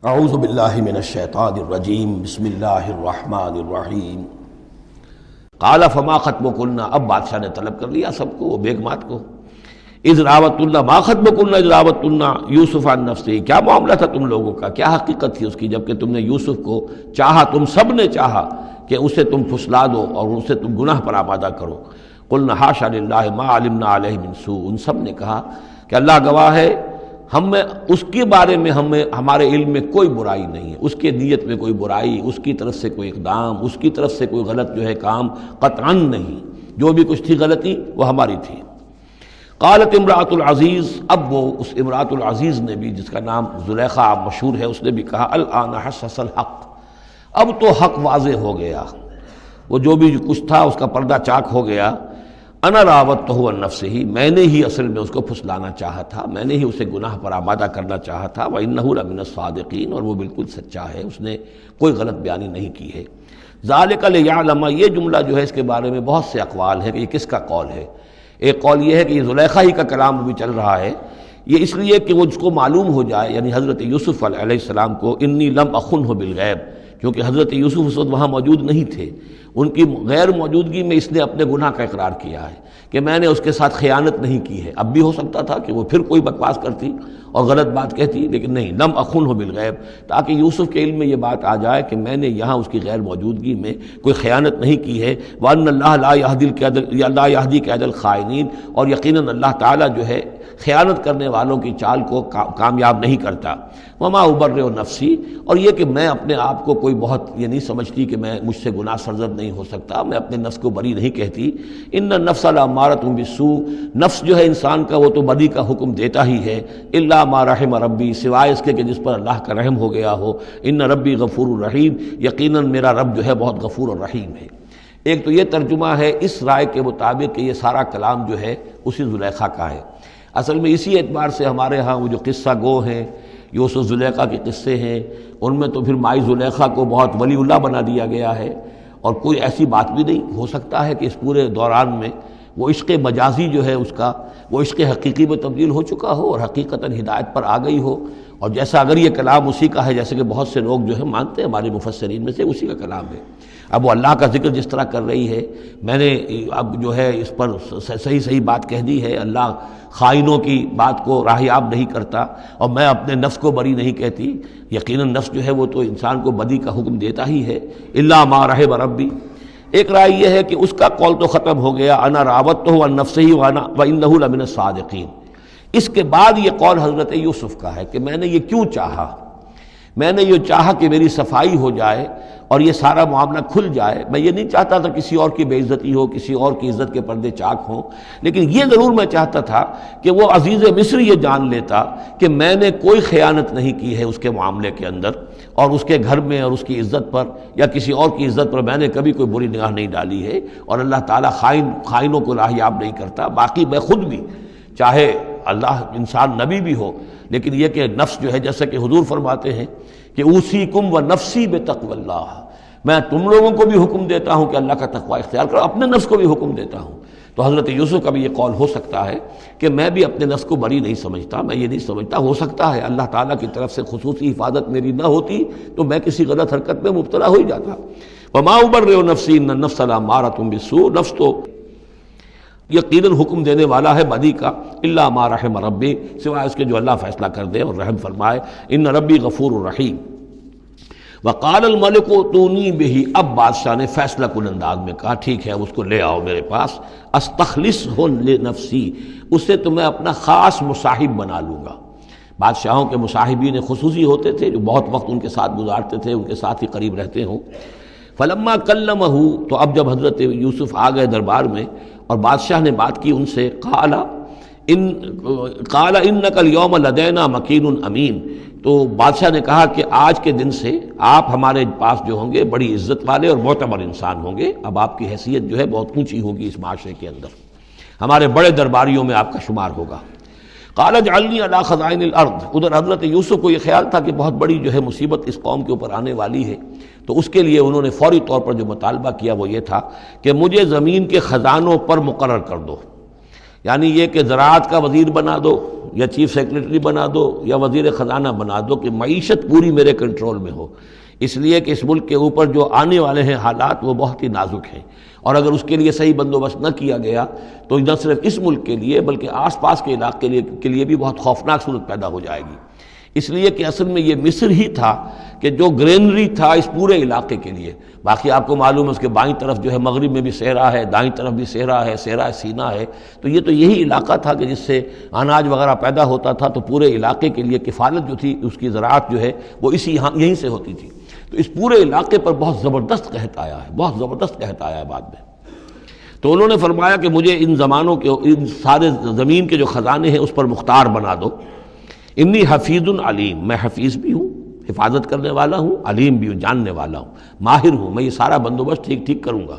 اعوذ باللہ من الشیطان الرجیم بسم اللہ الرحمن الرحیم قال فما خطبکن، اب بادشاہ نے طلب کر لیا سب کو، بیگمات کو، اذ راوتن ما خطبکن اذ راوتن یوسف عن نفسہ، کیا معاملہ تھا تم لوگوں کا، کیا حقیقت تھی اس کی جبکہ تم نے یوسف کو چاہا، تم سب نے چاہا کہ اسے تم پھسلا دو اور اسے تم گناہ پر آمادہ کرو۔ قلنا حاشا للہ ما علمنا علیہ من سوء، ان سب نے کہا کہ اللہ گواہ ہے ہم میں اس کے بارے میں ہمارے علم میں کوئی برائی نہیں ہے، اس کے نیت میں کوئی برائی، اس کی طرف سے کوئی اقدام، اس کی طرف سے کوئی غلط جو ہے کام قطعاً نہیں، جو بھی کچھ تھی غلطی وہ ہماری تھی۔ قالت امرأۃ العزیز، اب وہ اس امرأۃ العزیز نے بھی، جس کا نام زلیخا مشہور ہے، اس نے بھی کہا الآن حسس الحق، اب تو حق واضح ہو گیا، وہ جو بھی کچھ تھا اس کا پردہ چاک ہو گیا۔ انا راوتہ عن نفسہ، میں نے ہی اصل میں اس کو پھسلانا چاہا تھا، میں نے ہی اسے گناہ پر آمادہ کرنا چاہا تھا، وانہ لمن الصادقین، اور وہ بالکل سچا ہے، اس نے کوئی غلط بیانی نہیں کی ہے۔ ذالک لیعلم، یہ جملہ جو ہے اس کے بارے میں بہت سے اقوال ہیں کہ یہ کس کا قول ہے۔ ایک قول یہ ہے کہ یہ زلیخا ہی کا کلام بھی چل رہا ہے، یہ اس لیے کہ وہ اس کو معلوم ہو جائے، یعنی حضرت یوسف علیہ السلام کو، انی لم اخنہ بالغیب، کیونکہ حضرت یوسف اس وقت وہاں موجود نہیں تھے، ان کی غیر موجودگی میں اس نے اپنے گناہ کا اقرار کیا ہے کہ میں نے اس کے ساتھ خیانت نہیں کی ہے۔ اب بھی ہو سکتا تھا کہ وہ پھر کوئی بکواس کرتی اور غلط بات کہتی، لیکن نہیں، لم اخنہ بالغیب، تاکہ یوسف کے علم میں یہ بات آ جائے کہ میں نے یہاں اس کی غیر موجودگی میں کوئی خیانت نہیں کی ہے۔ وَأَنَّ اللَّهَ لَا يَهْدِي كَيْدَ الْخَائِنِينَ، اور یقیناً اللہ تعالیٰ جو ہے خیانت کرنے والوں کی چال کو کامیاب نہیں کرتا۔ وما ابرئ نفسی، اور یہ کہ میں اپنے آپ کو کوئی بہت یہ نہیں سمجھتی کہ میں مجھ سے گناہ سرزد نہیں ہو سکتا، میں اپنے نفس کو بری نہیں کہتی۔ ان النفس لامارۃ بالسوء، نفس جو ہے انسان کا وہ تو بدی کا حکم دیتا ہی ہے، الا ما رحم ربی، سوائے اس کے کہ جس پر اللہ کا رحم ہو گیا ہو۔ ان ربی غفور الرحیم، یقیناً میرا رب جو ہے بہت غفور اور رحیم ہے۔ ایک تو یہ ترجمہ ہے اس رائے کے مطابق کہ یہ سارا کلام جو ہے اسی زلیخا کا ہے۔ اصل میں اسی اعتبار سے ہمارے ہاں وہ جو قصہ گو ہیں، یوسف زلیخا کے قصے ہیں، ان میں تو پھر مائی زلیخا کو بہت ولی اللہ بنا دیا گیا ہے، اور کوئی ایسی بات بھی نہیں ہو سکتا ہے کہ اس پورے دوران میں وہ عشق مجازی جو ہے اس کا وہ عشق حقیقی میں تبدیل ہو چکا ہو اور حقیقتاً ہدایت پر آ گئی ہو، اور جیسا اگر یہ کلام اسی کا ہے، جیسے کہ بہت سے لوگ جو ہے مانتے ہیں ہمارے مفسرین میں سے، اسی کا کلام ہے۔ اب وہ اللہ کا ذکر جس طرح کر رہی ہے، میں نے اب جو ہے اس پر صحیح بات کہہ دی ہے، اللہ خائنوں کی بات کو راہیاب نہیں کرتا، اور میں اپنے نفس کو بری نہیں کہتی، یقیناً نفس جو ہے وہ تو انسان کو بدی کا حکم دیتا ہی ہے، الا ما رحم ربی۔ ایک رائے یہ ہے کہ اس کا قول تو ختم ہو گیا، انا راوتہ عن نفسہ وانہ لمن الصادقین۔ اس کے بعد یہ قول حضرت یوسف کا ہے کہ میں نے یہ کیوں چاہا، میں نے یہ چاہا کہ میری صفائی ہو جائے اور یہ سارا معاملہ کھل جائے۔ میں یہ نہیں چاہتا تھا کسی اور کی بے عزتی ہو، کسی اور کی عزت کے پردے چاک ہوں، لیکن یہ ضرور میں چاہتا تھا کہ وہ عزیز مصر یہ جان لیتا کہ میں نے کوئی خیانت نہیں کی ہے اس کے معاملے کے اندر، اور اس کے گھر میں اور اس کی عزت پر یا کسی اور کی عزت پر میں نے کبھی کوئی بری نگاہ نہیں ڈالی ہے، اور اللہ تعالیٰ خائنوں کو راہیاب نہیں کرتا۔ باقی میں خود بھی، چاہے اللہ انسان نبی بھی ہو، لیکن یہ کہ نفس جو ہے، جیسا کہ حضور فرماتے ہیں کہ اوصیکم و نفسی بتقوی اللہ، میں تم لوگوں کو بھی حکم دیتا ہوں کہ اللہ کا تقوی اختیار کرو، اپنے نفس کو بھی حکم دیتا ہوں۔ تو حضرت یوسف کا بھی یہ قول ہو سکتا ہے کہ میں بھی اپنے نفس کو بری نہیں سمجھتا، میں یہ نہیں سمجھتا، ہو سکتا ہے اللہ تعالیٰ کی طرف سے خصوصی حفاظت میری نہ ہوتی تو میں کسی غلط حرکت میں مبتلا ہو ہی جاتا۔ وما ابرئ نفسی ان النفس لامارۃ بالسوء، نفس تو یقیناً حکم دینے والا ہے بدی کا، الا ما رحم ربی، سوائے اس کے جو اللہ فیصلہ کر دے اور رحم فرمائے۔ ان ربی غفور الرحیم۔ وقال الملک اتونی بہ، اب بادشاہ نے فیصلہ کن انداز میں کہا ٹھیک ہے اس کو لے آؤ میرے پاس، استخلصہ لنفسی، اسے تو میں اپنا خاص مصاحب بنا لوں گا۔ بادشاہوں کے مصاحبین خصوصی ہوتے تھے جو بہت وقت ان کے ساتھ گزارتے تھے، ان کے ساتھ ہی قریب رہتے ہوں۔ فلما کلمہ، تو اب جب حضرت یوسف آ گئے دربار میں اور بادشاہ نے بات کی ان سے، قال انک اليوم لدینا مکین امین، تو بادشاہ نے کہا کہ آج کے دن سے آپ ہمارے پاس جو ہوں گے بڑی عزت والے اور معتبر انسان ہوں گے، اب آپ کی حیثیت جو ہے بہت اونچی ہوگی اس معاشرے کے اندر، ہمارے بڑے درباریوں میں آپ کا شمار ہوگا۔ قال اجعلنی علی خزائن الارض، ادھر حضرت یوسف کو یہ خیال تھا کہ بہت بڑی جو ہے مصیبت اس قوم کے اوپر آنے والی ہے، تو اس کے لیے انہوں نے فوری طور پر جو مطالبہ کیا وہ یہ تھا کہ مجھے زمین کے خزانوں پر مقرر کر دو۔ یعنی یہ کہ زراعت کا وزیر بنا دو یا چیف سیکرٹری بنا دو یا وزیر خزانہ بنا دو کہ معیشت پوری میرے کنٹرول میں ہو، اس لیے کہ اس ملک کے اوپر جو آنے والے ہیں حالات وہ بہت ہی نازک ہیں، اور اگر اس کے لیے صحیح بندوبست نہ کیا گیا تو نہ صرف اس ملک کے لیے بلکہ آس پاس کے علاقے کے لیے بھی بہت خوفناک صورت پیدا ہو جائے گی۔ اس لیے کہ اصل میں یہ مصر ہی تھا کہ جو گرینری تھا اس پورے علاقے کے لیے، باقی آپ کو معلوم ہے اس کے بائیں طرف جو ہے مغرب میں بھی صحرا ہے، دائیں طرف بھی صحرا ہے، صحرا سینا ہے، تو یہ تو یہی علاقہ تھا کہ جس سے اناج وغیرہ پیدا ہوتا تھا، تو پورے علاقے کے لیے کفالت جو تھی اس کی زراعت جو ہے وہ یہیں سے ہوتی تھی۔ تو اس پورے علاقے پر بہت زبردست قحط آیا ہے، بہت زبردست قحط آیا ہے بعد میں۔ تو انہوں نے فرمایا کہ مجھے ان زمانوں کے ان سارے زمین کے جو خزانے ہیں اس پر مختار بنا دو۔ انی حفیظ علیم، میں حفیظ بھی ہوں، حفاظت کرنے والا ہوں، علیم بھی ہوں، جاننے والا ہوں، ماہر ہوں، میں یہ سارا بندوبست ٹھیک کروں گا۔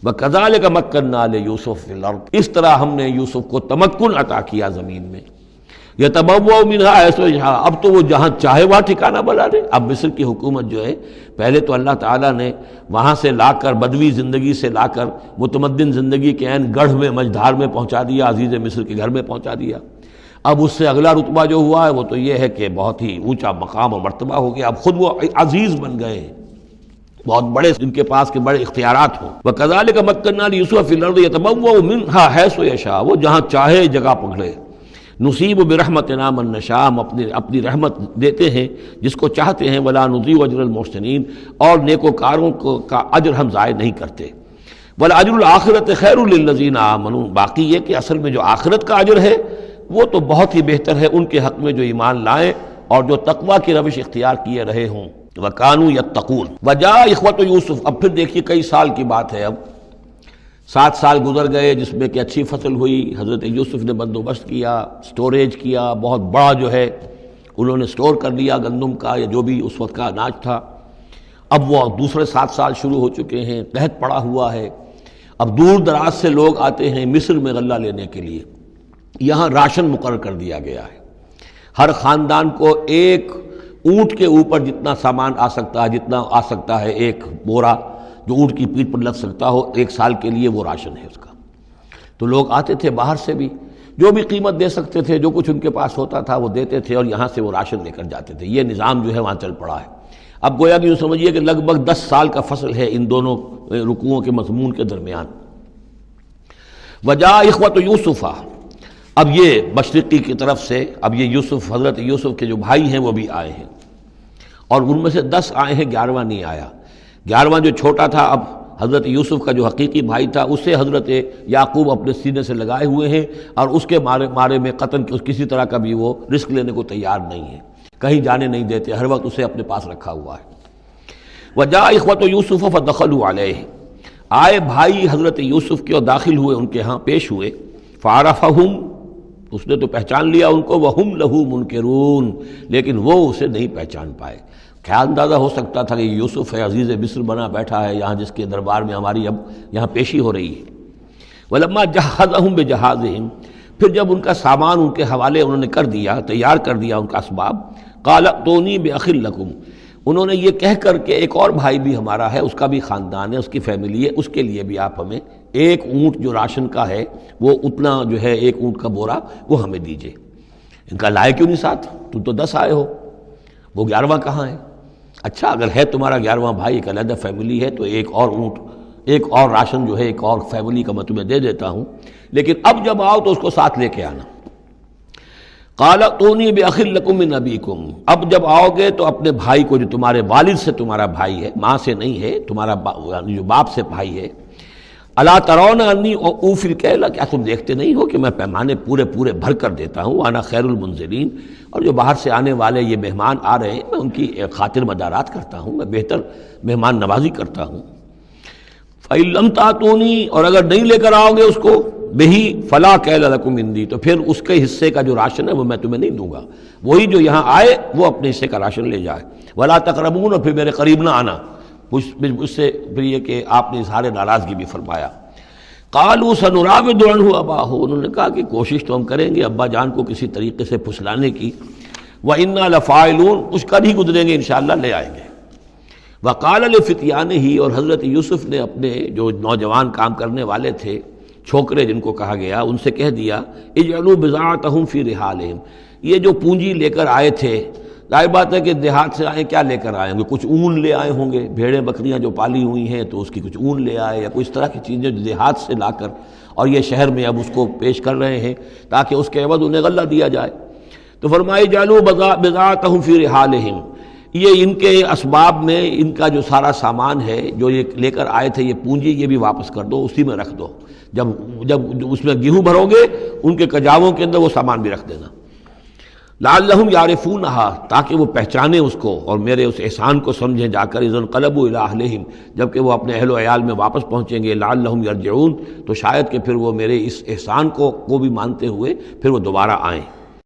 وَكَذَلِكَ مَكَّنَّا لِيُوسُفَ فِي الْأَرْضِ، اس طرح ہم نے یوسف کو تمکن عطا کیا زمین میں۔ يَتَبَوَّأُ مِنْهَا حَيْثُ يَشَاءُ، اب تو وہ جہاں چاہے وہاں ٹھکانہ بنا لے۔ اب مصر کی حکومت جو ہے پہلے تو اللہ تعالیٰ نے وہاں سے لا کر بدوی زندگی سے لا کر متمدن زندگی کے عین گڑھ میں مجدھار میں پہنچا دیا، عزیز مصر کے گھر میں پہنچا دیا۔ اب اس سے اگلا رتبہ جو ہوا ہے وہ تو یہ ہے کہ بہت ہی اونچا مقام اور مرتبہ ہو گیا، اب خود وہ عزیز بن گئے ہیں، بہت بڑے ان کے پاس کے بڑے اختیارات ہوں۔ وَكَذَلِكَ مَكَّنَّا لِيُوسُفَ فِي الْأَرْضِ يَتَبَوَّأُ مِنْهَا حَيْثُ يَشَاءُ، وہ جہاں چاہے جگہ پکڑے۔ نصیب برحمتنا من نشاء، ہم اپنی رحمت دیتے ہیں جس کو چاہتے ہیں، ولا نضيع اجر المحسنین، اور نیکوکاروں کا اجر ہم ضائع نہیں کرتے۔ والاجر الآخرۃ خیر للذین آمنوا، باقی یہ کہ اصل میں جو آخرت کا اجر ہے وہ تو بہت ہی بہتر ہے ان کے حق میں جو ایمان لائیں اور جو تقویٰ کی روش اختیار کیے رہے ہوں۔ وَكَانُوا يَتَّقُونَ۔ وَجَاءَ إِخْوَةُ يُوسُف، اب پھر دیکھیے کئی سال کی بات ہے، اب 7 سال گزر گئے جس میں کہ اچھی فصل ہوئی، حضرت یوسف نے بندوبست کیا، سٹوریج کیا، بہت بڑا جو ہے انہوں نے سٹور کر لیا گندم کا یا جو بھی اس وقت کا اناج تھا۔ اب وہ دوسرے 7 سال شروع ہو چکے ہیں، قحط پڑا ہوا ہے، اب دور دراز سے لوگ آتے ہیں مصر میں غلہ لینے کے لیے۔ یہاں راشن مقرر کر دیا گیا ہے، ہر خاندان کو ایک اونٹ کے اوپر جتنا سامان آ سکتا ہے، جتنا آ سکتا ہے ایک بورا جو اونٹ کی پیٹھ پر لگ سکتا ہو، 1 سال کے لیے وہ راشن ہے اس کا۔ تو لوگ آتے تھے باہر سے بھی، جو بھی قیمت دے سکتے تھے، جو کچھ ان کے پاس ہوتا تھا وہ دیتے تھے اور یہاں سے وہ راشن لے کر جاتے تھے۔ یہ نظام جو ہے وہاں چل پڑا ہے۔ اب گویا کہ یوں سمجھیے کہ لگ بھگ 10 سال کا فصل ہے ان دونوں رکوعوں کے مضمون کے درمیان۔ وجاء اخوۃ یوسف، اب یہ مشرقی کی طرف سے اب یہ یوسف، حضرت یوسف کے جو بھائی ہیں وہ بھی آئے ہیں، اور ان میں سے 10 آئے ہیں، 11واں نہیں آیا۔ 11واں جو چھوٹا تھا، اب حضرت یوسف کا جو حقیقی بھائی تھا اسے حضرت یعقوب اپنے سینے سے لگائے ہوئے ہیں، اور اس کے مارے میں قطن کسی طرح کا بھی وہ رسک لینے کو تیار نہیں ہے، کہیں جانے نہیں دیتے، ہر وقت اسے اپنے پاس رکھا ہوا ہے۔ وجاء اخوۃ یوسف فدخلوا علیہ، آئے بھائی حضرت یوسف کے اور داخل ہوئے ان کے ہاں، پیش ہوئے۔ فعرفہم، اس نے تو پہچان لیا ان کو، وہم لہ منکرون، لیکن وہ اسے نہیں پہچان پائے۔ کیا اندازہ ہو سکتا تھا کہ یوسف ہے، عزیز مصر بنا بیٹھا ہے یہاں، جس کے دربار میں ہماری اب یہاں پیشی ہو رہی ہے۔ ولما جہزہم بجہازہم، پھر جب ان کا سامان ان کے حوالے انہوں نے کر دیا، تیار کر دیا ان کا اسباب، قال ائتونی باخ لکم، انہوں نے یہ کہہ کر کہ ایک اور بھائی بھی ہمارا ہے، اس کا بھی خاندان ہے، اس کی فیملی ہے، اس کے لیے بھی آپ ہمیں ایک اونٹ جو راشن کا ہے وہ اتنا جو ہے ایک اونٹ کا بورا وہ ہمیں دیجئے۔ ان کا لائے کیوں نہیں ساتھ؟ تم تو 10 آئے ہو، وہ 11واں کہاں ہے؟ اچھا اگر ہے تمہارا 11واں بھائی، ایک علیحدہ فیملی ہے، تو ایک اور اونٹ، ایک اور راشن جو ہے ایک اور فیملی کا میں تمہیں دے دیتا ہوں، لیکن اب جب آؤ تو اس کو ساتھ لے کے آنا۔ قال ائتونی باخ لکم من ابیکم، اب جب آؤ گے تو اپنے بھائی کو جو تمہارے والد سے تمہارا بھائی ہے، ماں سے نہیں ہے، تمہارا جو باپ سے بھائی ہے۔ الا ترون انی اوفی الکیل، کیا تم دیکھتے نہیں ہو کہ میں پیمانے پورے بھر کر دیتا ہوں، وانا خیر المنزلین، اور جو باہر سے آنے والے یہ مہمان آ رہے ہیں میں ان کی خاطر مدارات کرتا ہوں، میں بہتر مہمان نوازی کرتا ہوں۔ فَإِن لَمْ تَأْتُونِی، اور اگر نہیں لے کر آؤ گے اس کو، بہی فلا کیل لکم عندی، تو پھر اس کے حصے کا جو راشن ہے وہ میں تمہیں نہیں دوں گا، وہی جو یہاں آئے وہ اپنے حصے کا راشن لے جائے۔ ولا تقربون، اور پھر میرے قریب نہ آنا، مجھ سے پھر یہ کہ آپ نے اظہار ناراضگی بھی فرمایا۔ قالوا سنراود عنہ اباہ، انہوں نے کہا کہ کوشش تو ہم کریں گے ابا جان کو کسی طریقے سے پھسلانے کی، وَإِنَّا لَفَاعِلُونَ، کچھ کر ہی گزریں گے انشاءاللہ، لے آئیں گے۔ وَقَالَ لِفِتْيَانِهِ، اور حضرت یوسف نے اپنے جو نوجوان کام کرنے والے تھے، چھوکرے جن کو کہا گیا، ان سے کہہ دیا اجعلوا بضاعتہم فی رحالہم، یہ جو پونجی لے کر آئے تھے، ظاہر بات ہے کہ دیہات سے آئے، کیا لے کر آئے ہوں گے؟ کچھ اون لے آئے ہوں گے، بھیڑیں بکریاں جو پالی ہوئی ہیں تو اس کی کچھ اون لے آئے، یا کوئی اس طرح کی چیزیں جو دیہات سے لا کر اور یہ شہر میں اب اس کو پیش کر رہے ہیں تاکہ اس کے عوض انہیں غلہ دیا جائے۔ تو فرمایا اجعلوا بضاعتہم فی رحالہم، یہ ان کے اسباب میں ان کا جو سارا سامان ہے جو یہ لے کر آئے تھے، یہ پونجی، یہ بھی واپس کر دو، اسی میں رکھ دو۔ جب اس میں گیہوں بھرو گے ان کے کجاووں کے اندر وہ سامان بھی رکھ دینا، لعلہم یعرفونہا، تاکہ وہ پہچانیں اس کو اور میرے اس احسان کو سمجھیں جا کر، اذا انقلبوا الی اہلہم، جب کہ وہ اپنے اہل و عیال میں واپس پہنچیں گے، لعلہم یرجعون، تو شاید کہ پھر وہ میرے اس احسان کو بھی مانتے ہوئے پھر وہ دوبارہ آئیں۔